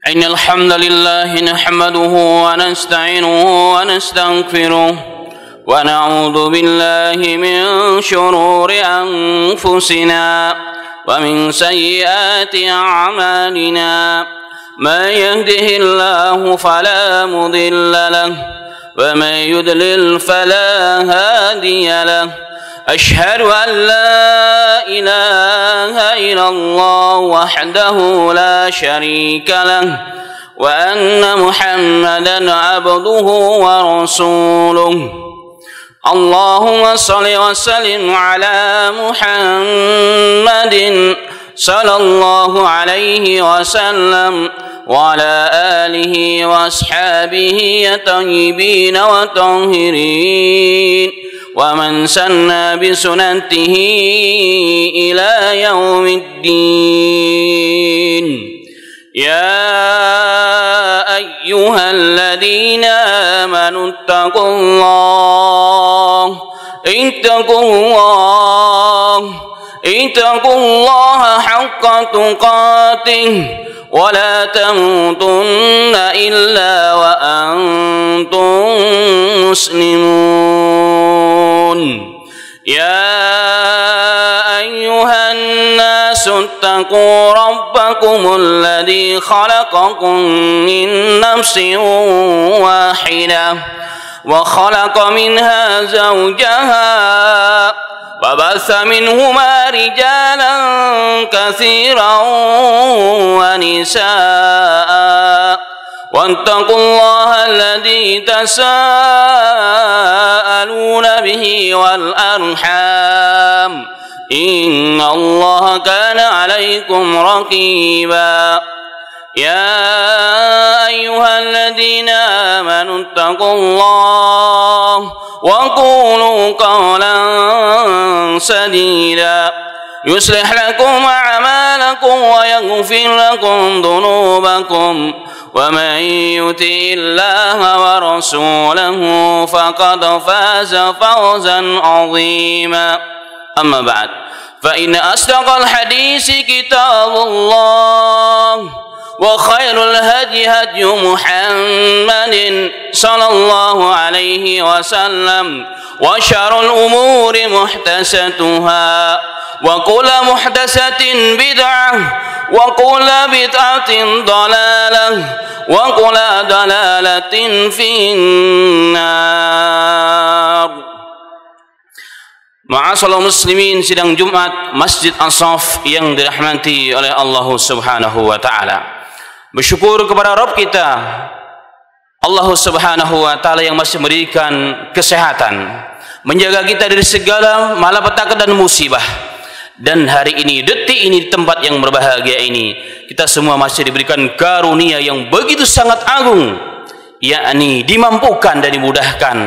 إن الحمد لله نحمده ونستعينه ونستغفره ونعوذ بالله من شرور أنفسنا ومن سيئات أعمالنا من يهده الله فلا مضل له ومن يضلل فلا هادي له أشهد أن لا إله إلا الله وحده لا شريك له وأن محمدا عبده ورسوله اللهم صل وسلم على محمد صلى الله عليه وسلم وعلى آله وأصحابه الطيبين والطاهرين ومن سن بسنته إلى يوم الدين يا أيها الذين آمنوا اتقوا الله حق تقاته ولا تموتن إلا وأنتم مسلمون يا أيها الناس اتقوا ربكم الذي خلقكم من نفس واحدة وخلق منها زوجها وبث منهما رجالا كثيرا ونساء واتقوا الله الذي تساءلون به والأرحام إن الله كان عليكم رقيبا يا أيها الذين آمنوا اتقوا الله وقولوا قولا سديدا يصلح لكم أعمالكم ويغفر لكم ذنوبكم ومن يطع الله ورسوله فقد فاز فوزا عظيما أما بعد فإن أصدق الحديث كتاب الله وخير الهدي هدي محمد صلى الله عليه وسلم وشر الأمور محدثاتها وكل محدثة بدعة وكل بدعة ضلالة وكل ضلالة في النار. Ma'asyiral muslimin, sidang Jumat Masjid Ansaf yang dirahmati oleh Allah Subhanahu wa taala. Bersyukur kepada Rabb kita Allah Subhanahu wa taala yang masih memberikan kesehatan, menjaga kita dari segala malapetaka dan musibah. Dan hari ini, detik ini, tempat yang berbahagia ini, kita semua masih diberikan karunia yang begitu sangat agung, yakni dimampukan dan dimudahkan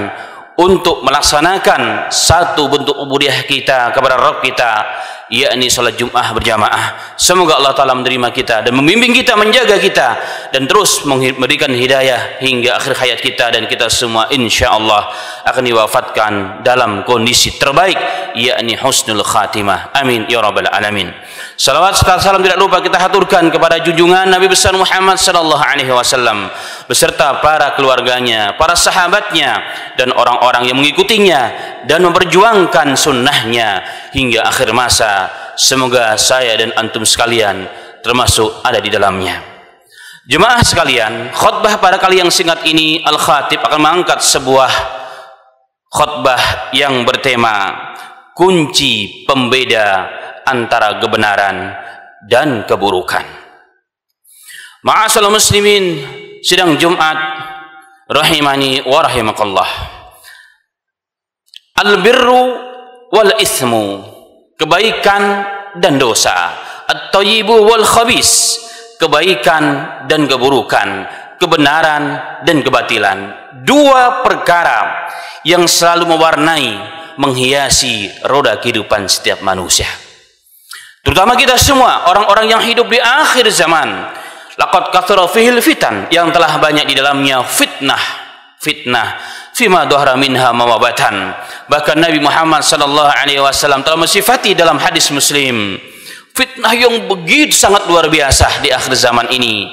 untuk melaksanakan satu bentuk ubudiyah kita kepada Rabb kita, yakni salat Jumat berjamaah. Semoga Allah Ta'ala menerima kita dan membimbing kita, menjaga kita, dan terus memberikan hidayah hingga akhir hayat kita, dan kita semua insya Allah akan diwafatkan dalam kondisi terbaik, yakni husnul khatimah. Amin ya rabbal alamin. Salawat serta salam tidak lupa kita haturkan kepada junjungan Nabi besar Muhammad sallallahu alaihi wasallam beserta para keluarganya, para sahabatnya, dan orang-orang yang mengikutinya dan memperjuangkan sunnahnya hingga akhir masa. Semoga saya dan antum sekalian termasuk ada di dalamnya. Jemaah sekalian, khutbah pada kali yang singkat ini Al-Khatib akan mengangkat sebuah khutbah yang bertema kunci pembeda antara kebenaran dan keburukan. Ma'asyiral muslimin, sidang Jumat rahimani wa rahimakallah. Al-birru wal ismu, kebaikan dan dosa. At-thayyibu wal khabis, kebaikan dan keburukan, kebenaran dan kebatilan. Dua perkara yang selalu mewarnai, menghiasi roda kehidupan setiap manusia, terutama kita semua orang-orang yang hidup di akhir zaman. Laqad kathura fihil fitan, yang telah banyak di dalamnya fitnah fima dhahara minha mawabatan. Bahkan Nabi Muhammad sallallahu alaihi wasallam telah mensifati dalam hadis Muslim fitnah yang begitu sangat luar biasa di akhir zaman ini.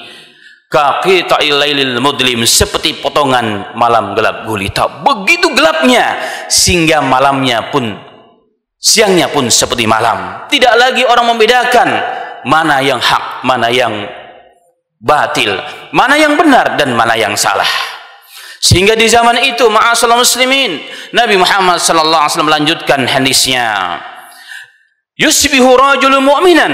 ka qita'il lailil mudlim, seperti potongan malam gelap gulita. Begitu gelapnya sehingga siangnya pun seperti malam. Tidak lagi orang membedakan mana yang hak, mana yang batil, mana yang benar dan mana yang salah. Sehingga di zaman itu, ma'asyiral muslimin, Nabi Muhammad sallallahu alaihi wasallam melanjutkan hadisnya, yusbihu rajulun mu'minan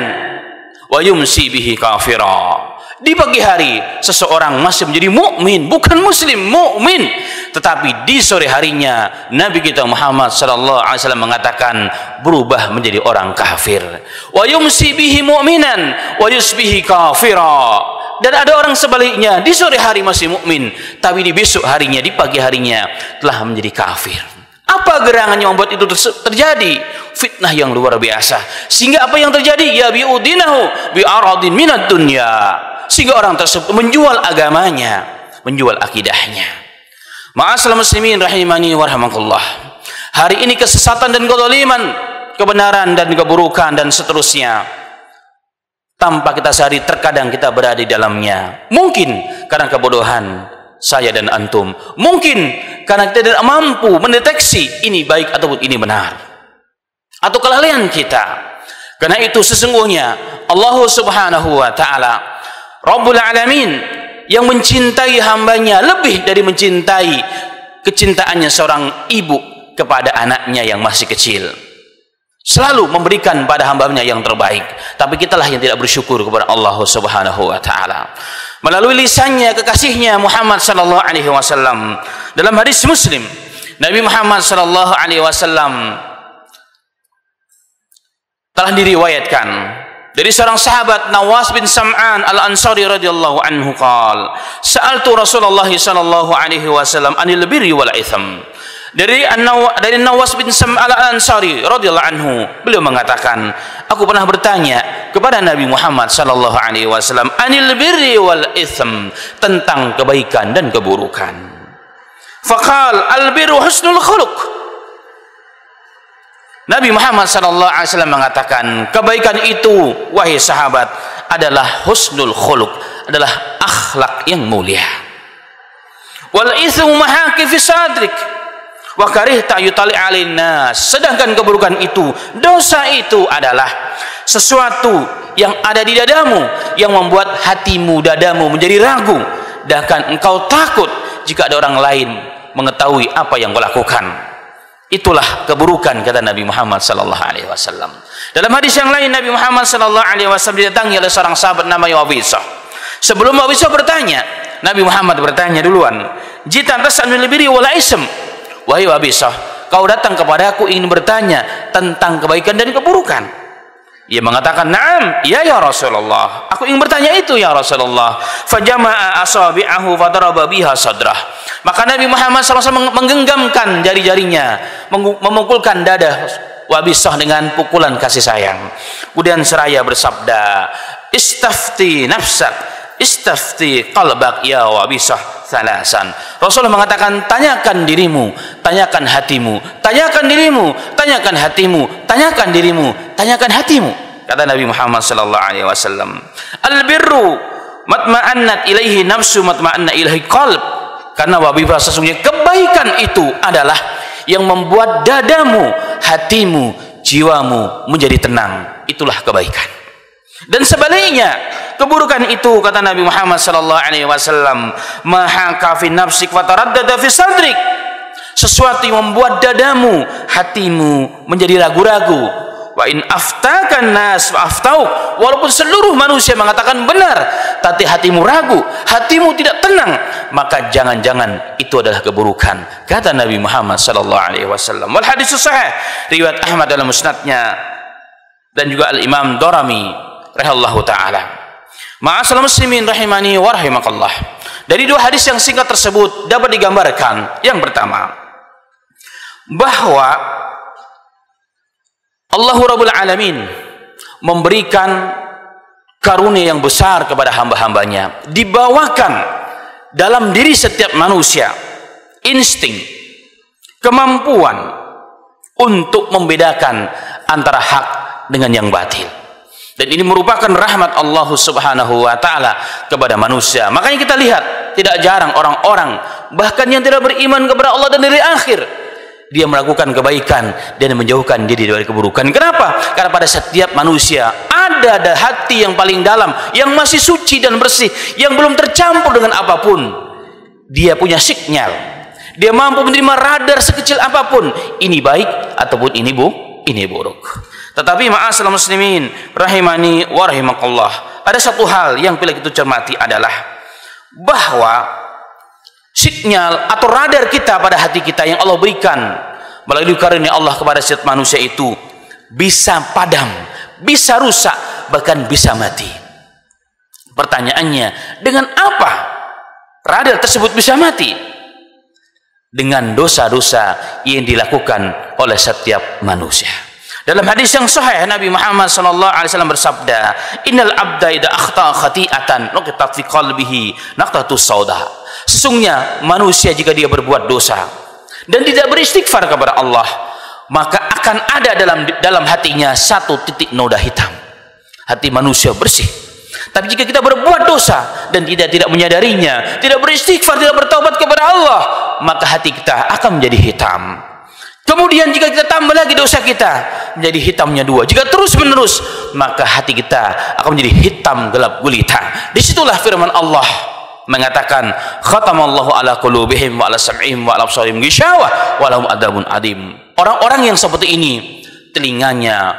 wa yumsi bihi kafira. Di pagi hari seseorang masih menjadi mukmin, bukan muslim, mukmin. Tetapi di sore harinya Nabi kita Muhammad sallallahu alaihi wasallam mengatakan berubah menjadi orang kafir. Wa yumsi bihi mu'minan wa yusbihi kafira. Dan ada orang sebaliknya, di sore hari masih mukmin, tapi di besok harinya, di pagi harinya telah menjadi kafir. Apa gerangan yang membuat itu terjadi? Fitnah yang luar biasa. Sehingga apa yang terjadi? Ya bi'udinahu bi'aradin minad dunya. Sehingga orang tersebut menjual agamanya, menjual akidahnya. Ma'asyiral muslimin rahimani wa rahimakumullah. Hari ini kesesatan dan kezaliman, kebenaran dan keburukan dan seterusnya, tanpa kita sadari terkadang kita berada di dalamnya. Mungkin karena kebodohan saya dan antum, mungkin karena kita tidak mampu mendeteksi ini baik ataupun ini benar, atau kelalaian kita. Karena itu sesungguhnya Allah subhanahu wa ta'ala Rabbul Alamin yang mencintai hambanya lebih dari mencintai kecintaannya seorang ibu kepada anaknya yang masih kecil. Selalu memberikan pada hambanya yang terbaik. Tapi kitalah yang tidak bersyukur kepada Allah subhanahu wa ta'ala. Melalui lisannya kekasihnya Muhammad sallallahu alaihi wasallam, dalam hadis Muslim, Nabi Muhammad sallallahu alaihi wasallam telah diriwayatkan dari seorang sahabat Nawas bin Sam'an al-Ansari radhiyallahu anhu qala sa'altu Rasulullah sallallahu alaihi wasallam anil birri wal itsam. Dari Nawas bin Sam'an al-Ansari radhiyallahu anhu, beliau mengatakan, aku pernah bertanya kepada Nabi Muhammad sallallahu alaihi wasallam anil birri wal itsam, tentang kebaikan dan keburukan. Faqal al-birru husnul khuluq. Nabi Muhammad sallallahu alaihi wasallam mengatakan, kebaikan itu wahai sahabat adalah husnul khuluq, adalah akhlak yang mulia. Wal itsmu mahaki fi sadrik wa karihta yutali alin nas. Sedangkan keburukan itu, dosa itu adalah sesuatu yang ada di dadamu, yang membuat hatimu, dadamu menjadi ragu, bahkan engkau takut jika ada orang lain mengetahui apa yang kau lakukan. Itulah keburukan, kata Nabi Muhammad sallallahu alaihi wasallam. Dalam hadis yang lain, Nabi Muhammad sallallahu alaihi wasallam didatangi oleh seorang sahabat namanya Wabisah. Sebelum Wabisah bertanya, Nabi Muhammad bertanya duluan, "Jita tas'alul birri wal ism." Wahai Wabisah, kau datang kepadaku ingin bertanya tentang kebaikan dan keburukan. Ia mengatakan, "Na'am, ya Rasulullah. Aku ingin bertanya itu ya Rasulullah." Fajama'a asabi'ahu fadaraba biha sadrah. Maka Nabi Muhammad SAW menggenggamkan jari-jarinya, memukulkan dada Wabisah dengan pukulan kasih sayang. Kemudian seraya bersabda, "Istafti nafsak, istafti qalbak ya Wabisah salasan." Rasulullah mengatakan, tanyakan dirimu, tanyakan hatimu, tanyakan dirimu, tanyakan hatimu, tanyakan dirimu, tanyakan hatimu. Kata Nabi Muhammad sallallahu alaihi wasallam, "Al-birru matma'annat ilaihi nafsu matma'anna ilaihi qalb." Karena Wabisah, sesungguhnya kebaikan itu adalah yang membuat dadamu, hatimu, jiwamu menjadi tenang. Itulah kebaikan. Dan sebaliknya, keburukan itu, kata Nabi Muhammad sallallahu alaihi wasallam, mahaka fi nafsik wa taraddada fi sadrik. Sesuatu yang membuat dadamu, hatimu menjadi ragu-ragu. Wa in aftakan nas wa aftauk, walaupun seluruh manusia mengatakan benar, tapi hatimu ragu, hatimu tidak tenang, maka jangan-jangan itu adalah keburukan, kata Nabi Muhammad sallallahu alaihi wasallam. Wal hadis sahih riwayat Ahmad dalam musnadnya dan juga Al-Imam Darimi rahimahullahu taala. Ma'asyiral muslimin rahimani wa rahimakallah. Dari dua hadis yang singkat tersebut dapat digambarkan, yang pertama, bahwa Allah Rabbul Alamin memberikan karunia yang besar kepada hamba-hambanya. Dibawakan dalam diri setiap manusia insting, kemampuan untuk membedakan antara hak dengan yang batil. Dan ini merupakan rahmat Allah Subhanahu wa taala kepada manusia. Makanya kita lihat tidak jarang orang-orang bahkan yang tidak beriman kepada Allah dan hari akhir, dia melakukan kebaikan dan menjauhkan diri dari keburukan. Kenapa? Karena pada setiap manusia ada hati yang paling dalam, yang masih suci dan bersih, yang belum tercampur dengan apapun. Dia punya sinyal, dia mampu menerima radar sekecil apapun, ini baik ataupun ini buruk. Tetapi ma'asyiral muslimin rahimani wa rahimakallah, ada satu hal yang perlu kita cermati adalah bahwa sinyal atau radar kita pada hati kita yang Allah berikan melalui karunia Allah kepada setiap manusia itu bisa padam, bisa rusak, bahkan bisa mati. Pertanyaannya, dengan apa radar tersebut bisa mati? Dengan dosa-dosa yang dilakukan oleh setiap manusia. Dalam hadis yang sahih, Nabi Muhammad SAW bersabda, "Innal abda idza akhta'a khati'atan nuqtat fi qalbihi naqtatus sauda." Sesungguhnya manusia jika dia berbuat dosa dan tidak beristighfar kepada Allah, maka akan ada dalam hatinya satu titik noda hitam. Hati manusia bersih. Tapi jika kita berbuat dosa dan tidak menyadarinya, tidak beristighfar, tidak bertaubat kepada Allah, maka hati kita akan menjadi hitam. Kemudian jika kita tambah lagi dosa kita menjadi hitamnya dua, jika terus menerus, maka hati kita akan menjadi hitam gelap gulita. Disitulah firman Allah mengatakan, khatamallahu ala qulubihim wa ala sam'ihim wa ala absarihim ghishawah wa lahum adzabun adim. Orang-orang yang seperti ini, telinganya,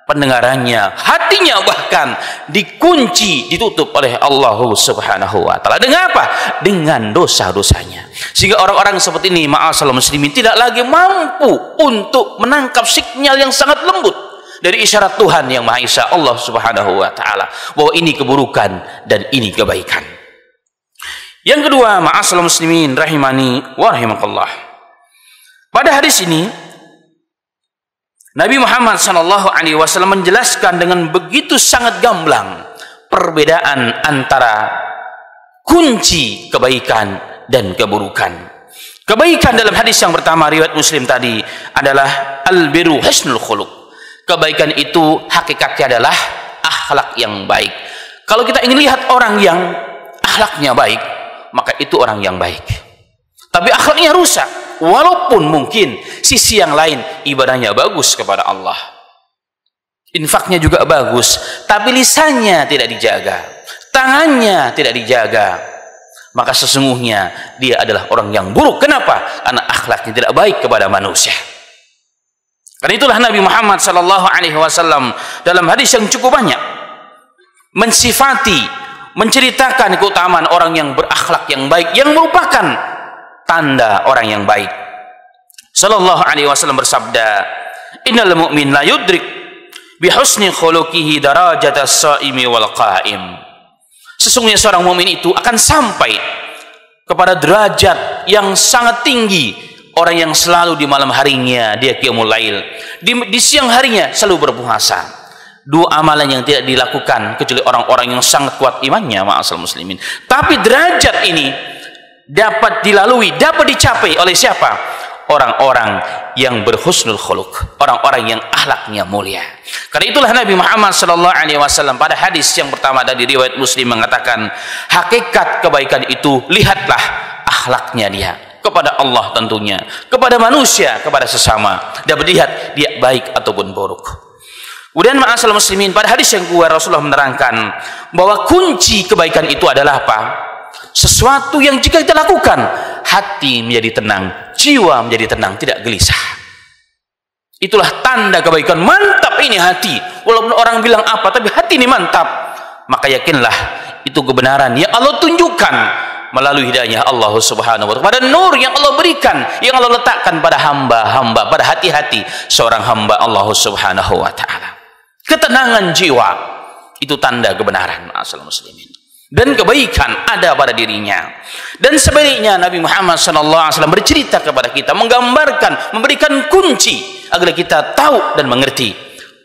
pendengarannya, hatinya bahkan dikunci, ditutup oleh Allah Subhanahu wa taala. Dengan apa? Dengan dosa-dosanya. Sehingga orang-orang seperti ini, ma'asyiral muslimin, tidak lagi mampu untuk menangkap sinyal yang sangat lembut dari isyarat Tuhan yang Maha Esa, Allah Subhanahu wa taala, bahwa ini keburukan dan ini kebaikan. Yang kedua, ma'asyiral muslimin rahimani wa rahimakallah. Pada hadis ini Nabi Muhammad SAW menjelaskan dengan begitu sangat gamblang perbedaan antara kunci kebaikan dan keburukan. Kebaikan dalam hadis yang pertama riwayat Muslim tadi adalah al-birru husnul khuluq. Kebaikan itu hakikatnya adalah akhlak yang baik. Kalau kita ingin lihat orang yang akhlaknya baik, maka itu orang yang baik. Tapi akhlaknya rusak, walaupun mungkin sisi yang lain ibadahnya bagus kepada Allah, infaknya juga bagus, tapi lisannya tidak dijaga, tangannya tidak dijaga, maka sesungguhnya dia adalah orang yang buruk. Kenapa? Karena akhlaknya tidak baik kepada manusia. Karena itulah Nabi Muhammad SAW dalam hadis yang cukup banyak mensifati, menceritakan keutamaan orang yang berakhlak yang baik, yang merupakan tanda orang yang baik. Sallallahu alaihi wasallam bersabda, "Innal mu'min la yudrik bi husni khuluqihi darajatas shaimi wal qa'im." Sesungguhnya seorang mukmin itu akan sampai kepada derajat yang sangat tinggi orang yang selalu di malam harinya dia qiyamul lail, di siang harinya selalu berpuasa. Dua amalan yang tidak dilakukan kecuali orang-orang yang sangat kuat imannya, ma'asyiral muslimin. Tapi derajat ini dapat dilalui, dapat dicapai oleh siapa? Orang-orang yang berhusnul khuluq, orang-orang yang akhlaknya mulia. Karena itulah Nabi Muhammad SAW pada hadis yang pertama dari riwayat Muslim mengatakan, hakikat kebaikan itu lihatlah akhlaknya dia kepada Allah, tentunya kepada manusia, kepada sesama, dapat lihat dia baik ataupun buruk. Kemudian ma'asyiral muslimin, pada hadis yang kedua Rasulullah menerangkan bahwa kunci kebaikan itu adalah apa? Sesuatu yang jika kita lakukan, hati menjadi tenang, jiwa menjadi tenang, tidak gelisah. Itulah tanda kebaikan. Mantap ini hati, walaupun orang bilang apa, tapi hati ini mantap. Maka yakinlah itu kebenaran yang Allah tunjukkan melalui hidayah Allah Subhanahu wa taala, pada nur yang Allah berikan, yang Allah letakkan pada hamba-hamba, pada hati-hati seorang hamba Allah Subhanahu wa taala. Ketenangan jiwa itu tanda kebenaran, ma'asyiral muslimin, dan kebaikan ada pada dirinya. Dan sebaliknya Nabi Muhammad SAW bercerita kepada kita, menggambarkan, memberikan kunci agar kita tahu dan mengerti.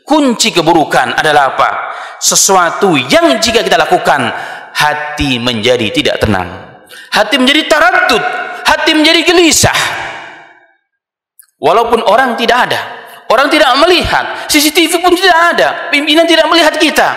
Kunci keburukan adalah apa? Sesuatu yang jika kita lakukan, hati menjadi tidak tenang, hati menjadi taraddud, hati menjadi gelisah. Walaupun orang tidak ada, Orang tidak melihat, CCTV pun tidak ada, pimpinan tidak melihat kita,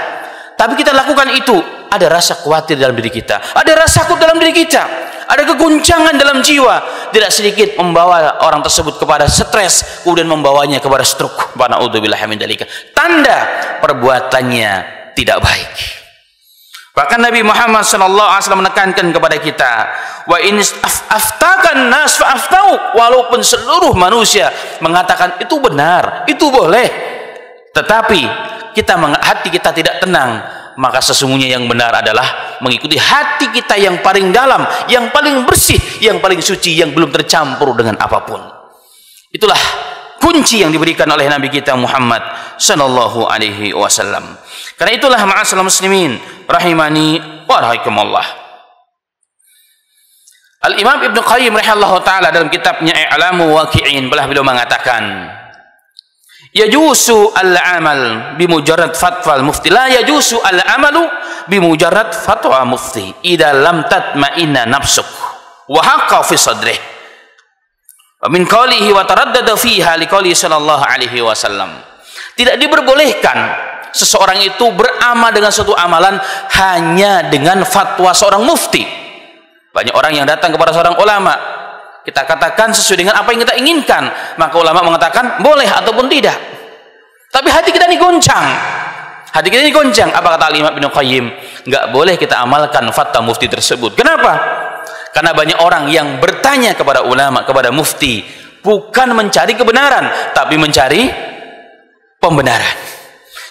tapi kita lakukan itu. Ada rasa khawatir dalam diri kita, ada rasa takut dalam diri kita, ada keguncangan dalam jiwa. Tidak sedikit membawa orang tersebut kepada stres, kemudian membawanya kepada stroke. Na'udzubillah min dzalika. Tanda perbuatannya tidak baik. Bahkan Nabi Muhammad SAW menekankan kepada kita, wa in aftakan nas fa aftau, walaupun seluruh manusia mengatakan itu benar, itu boleh, tetapi hati kita tidak tenang, maka sesungguhnya yang benar adalah mengikuti hati kita yang paling dalam, yang paling bersih, yang paling suci, yang belum tercampur dengan apapun. Itulah kunci yang diberikan oleh Nabi kita Muhammad sallallahu alaihi wasallam. Karena itulah ma'asyiral muslimin rahimani wa rahimakumullah. Al-Imam Ibnu Qayyim rahimahullah taala dalam kitabnya I'lamu Waqi'in beliau mengatakan, yajusu al-amal bimujarrad fatwa al-mufti, la yajusu al-amalu bimujarrad fatwa mufti idza lam tatma'inna nafsuk wa haqqa fi sadrih wa min qawlihi wa taraddada fiha liqauli sallallahu alaihi wasallam. Tidak diperbolehkan seseorang itu beramal dengan suatu amalan hanya dengan fatwa seorang mufti. Banyak orang yang datang kepada seorang ulama, kita katakan sesuai dengan apa yang kita inginkan, maka ulama mengatakan boleh ataupun tidak, tapi hati kita ini goncang. Hati kita ini goncang. Apa kata Imam Ibnu Qayyim? Nggak boleh kita amalkan fatwa mufti tersebut. Kenapa? Karena banyak orang yang bertanya kepada ulama, kepada mufti, bukan mencari kebenaran, tapi mencari pembenaran.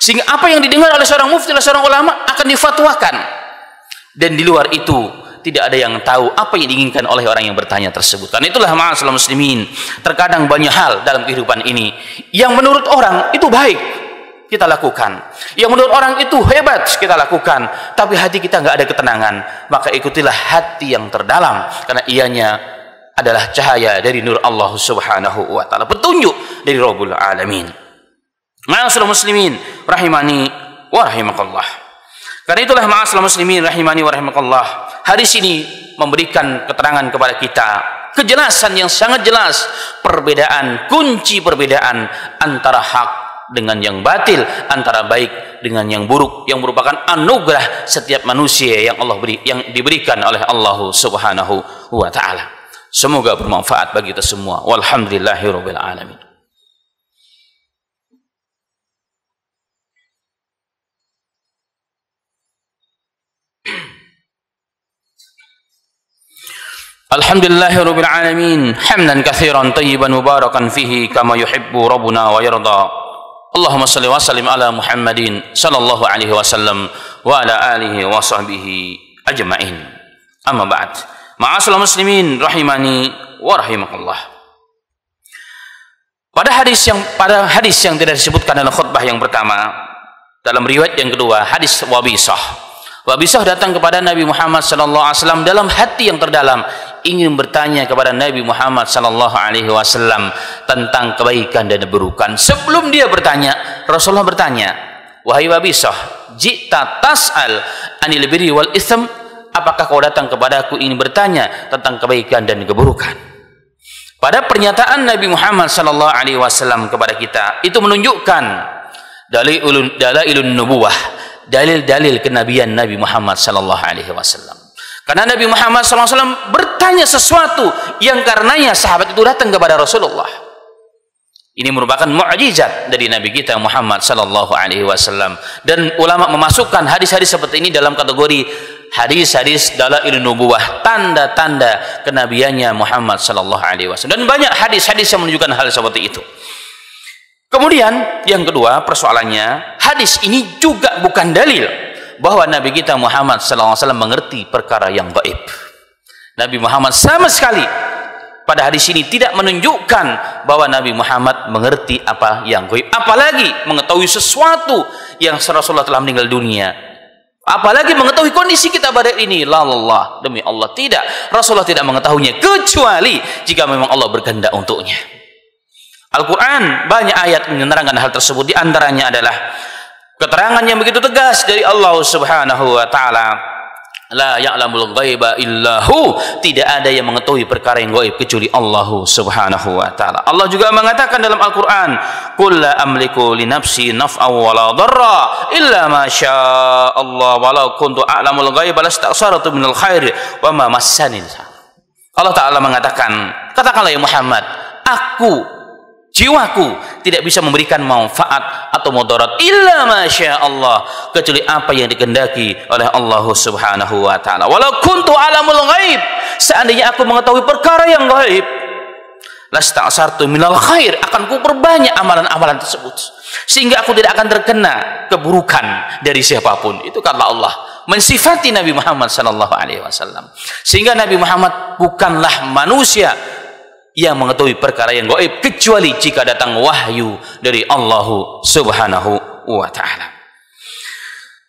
Sehingga apa yang didengar oleh seorang mufti, oleh seorang ulama akan difatwakan, dan di luar itu tidak ada yang tahu apa yang diinginkan oleh orang yang bertanya tersebut. Karena itulah ma'asyiral muslimin, terkadang banyak hal dalam kehidupan ini yang menurut orang itu baik kita lakukan, yang menurut orang itu hebat kita lakukan, tapi hati kita nggak ada ketenangan. Maka ikutilah hati yang terdalam, karena ianya adalah cahaya dari nur Allah subhanahu wa ta'ala, petunjuk dari Rabbul Alamin. Ma'asyiral muslimin rahimani wa rahimakallah. Karena itulah ma'asyiral muslimin rahimani wa rahimakallah, hadis ini memberikan keterangan kepada kita, kejelasan yang sangat jelas, perbedaan, kunci perbedaan antara hak dengan yang batil, antara baik dengan yang buruk, yang merupakan anugerah setiap manusia yang yang diberikan oleh Allah subhanahu wa ta'ala. Semoga bermanfaat bagi kita semua. Walhamdulillahirabbil alamin. Alhamdulillahirabbil alamin, hamdan katsiran tayyiban mubarakan fihi kama yuhibbu rabbuna wa yarda. Allahumma shalli wa sallim ala Muhammadin sallallahu alaihi wasallam wa ala alihi wa sahbihi ajma'in. Amma ba'd. Ma'asyiral muslimin rahimani wa rahimakallah. Pada hadis yang tidak disebutkan dalam khutbah yang pertama, dalam riwayat yang kedua, hadis Wabisah. Wabisah datang kepada Nabi Muhammad sallallahu alaihi wasallam dalam hati yang terdalam, ingin bertanya kepada Nabi Muhammad sallallahu alaihi wasallam tentang kebaikan dan keburukan. Sebelum dia bertanya, Rasulullah bertanya, wahai Wabisah, jita tas'al anil birri wal itsm, apakah kau datang kepadaku ingin bertanya tentang kebaikan dan keburukan? Pada pernyataan Nabi Muhammad sallallahu alaihi wasallam kepada kita, itu menunjukkan dalailun nubuwah, dalil-dalil kenabian Nabi Muhammad sallallahu alaihi wasallam. Karena Nabi Muhammad sallallahu alaihi wasallam bertanya sesuatu yang karenanya sahabat itu datang kepada Rasulullah. Ini merupakan mukjizat dari Nabi kita Muhammad sallallahu alaihi wasallam, dan ulama memasukkan hadis-hadis seperti ini dalam kategori hadis-hadis dalailun nubuwah, tanda-tanda kenabiannya Muhammad sallallahu alaihi wasallam. Dan banyak hadis-hadis yang menunjukkan hal seperti itu. Kemudian yang kedua persoalannya, hadis ini juga bukan dalil bahwa Nabi kita Muhammad SAW mengerti perkara yang gaib. Nabi Muhammad sama sekali pada hadis ini tidak menunjukkan bahwa Nabi Muhammad mengerti apa yang gaib, apalagi mengetahui sesuatu yang Rasulullah telah meninggal dunia, apalagi mengetahui kondisi kita pada ini. La Allah, demi Allah tidak, Rasulullah tidak mengetahuinya kecuali jika memang Allah berkehendak untuknya. Al-Quran banyak ayat menerangkan hal tersebut. Di antaranya adalah keterangan yang begitu tegas dari Allah subhanahu wa ta'ala La ya'lamul ghaiba illahu, tidak ada yang mengetahui perkara yang gaib kecuali Allah Subhanahu wa taala. Allah juga mengatakan dalam Al-Qur'an, "Qul la amliku li nafsi naf'an wa la dharra illa ma syaa Allah wa law kuntu a'lamul ghaiba lastaksartu minal khair wa ma massani." Allah taala mengatakan, katakanlah ya Muhammad, jiwaku tidak bisa memberikan manfaat atau mudarat illa masya Allah, kecuali apa yang dikehendaki oleh Allah Subhanahu wa taala. Walau kuntu alamul ghaib, seandainya aku mengetahui perkara yang gaib, lastaksartu minal khair, akan ku perbanyak amalan-amalan tersebut sehingga aku tidak akan terkena keburukan dari siapapun. Itu kata Allah mensifati Nabi Muhammad sallallahu alaihi wasallam, sehingga Nabi Muhammad bukanlah manusia yang mengetahui perkara yang gaib kecuali jika datang wahyu dari Allah Subhanahu wa taala.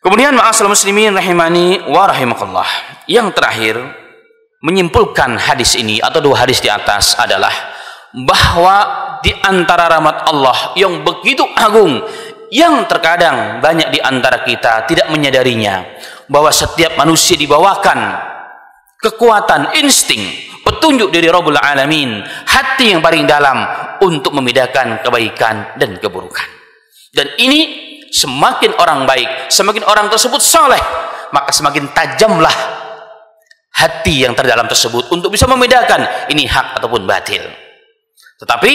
Kemudian ma'asyiral muslimin rahimani wa rahimakumullah, yang terakhir menyimpulkan hadis ini atau dua hadis di atas adalah bahwa di antara rahmat Allah yang begitu agung yang terkadang banyak di antara kita tidak menyadarinya, bahwa setiap manusia dibawakan kekuatan insting petunjuk dari Rabbul Alamin, hati yang paling dalam untuk membedakan kebaikan dan keburukan. Dan ini semakin orang baik, semakin orang tersebut saleh, maka semakin tajamlah hati yang terdalam tersebut untuk bisa membedakan ini hak ataupun batil. Tetapi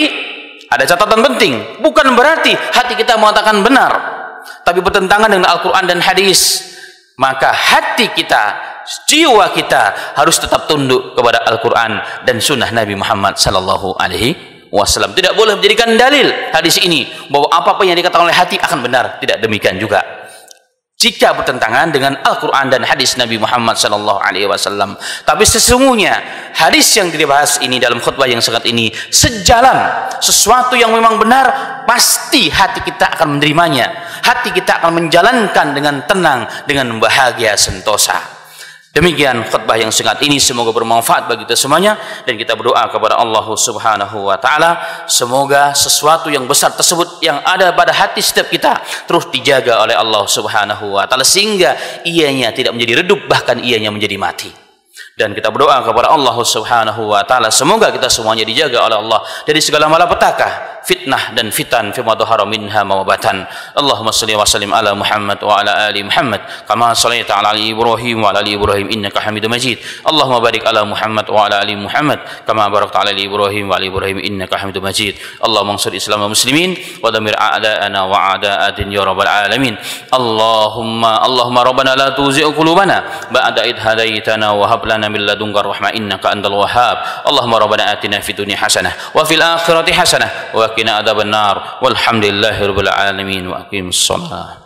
ada catatan penting, bukan berarti hati kita mengatakan benar tapi bertentangan dengan Al-Quran dan hadis. Maka hati kita, jiwa kita harus tetap tunduk kepada Al-Quran dan sunnah Nabi Muhammad sallallahu alaihi wasallam. Tidak boleh menjadikan dalil hadis ini bahwa apa-apa yang dikatakan oleh hati akan benar. Tidak demikian juga jika bertentangan dengan Al-Quran dan hadis Nabi Muhammad sallallahu alaihi wasallam. Tapi sesungguhnya hadis yang dibahas ini dalam khutbah yang sangat ini sejalan, sesuatu yang memang benar, pasti hati kita akan menerimanya, hati kita akan menjalankan dengan tenang, dengan bahagia sentosa. Demikian khutbah yang singkat ini, semoga bermanfaat bagi kita semuanya, dan kita berdoa kepada Allah Subhanahu wa taala semoga sesuatu yang besar tersebut yang ada pada hati setiap kita terus dijaga oleh Allah Subhanahu wa taala sehingga ianya tidak menjadi redup, bahkan ianya menjadi mati. Dan kita berdoa kepada Allah Subhanahu wa taala semoga kita semuanya dijaga oleh Allah dari segala malapetaka, fitnah dan fitan fi ma dhahara minha ma batan. Allahumma shalli wa sallim ala Muhammad wa ala ali Muhammad kama shallaita ala ali Ibrahim wa ala ali Ibrahim innaka Hamidum Majid. Allahumma barik ala Muhammad wa ala ali Muhammad kama barakta ala ali Ibrahim wa ala ali Ibrahim innaka Hamidum Majid. Allahumma ansur Islam wal muslimin wa damir a'da'ana wa a'da'atin ya rabbal alamin. Allahumma rabbana la tuzigh qulubana ba'da id hadaitana wa hab lana min ladunka rahmah innaka antal wahhab. Allahumma rabbana atina fid dunya hasanah wa fil akhirati hasanah wa qina adzaban nar walhamdulillahi rabbil alamin wa aqimus shalah.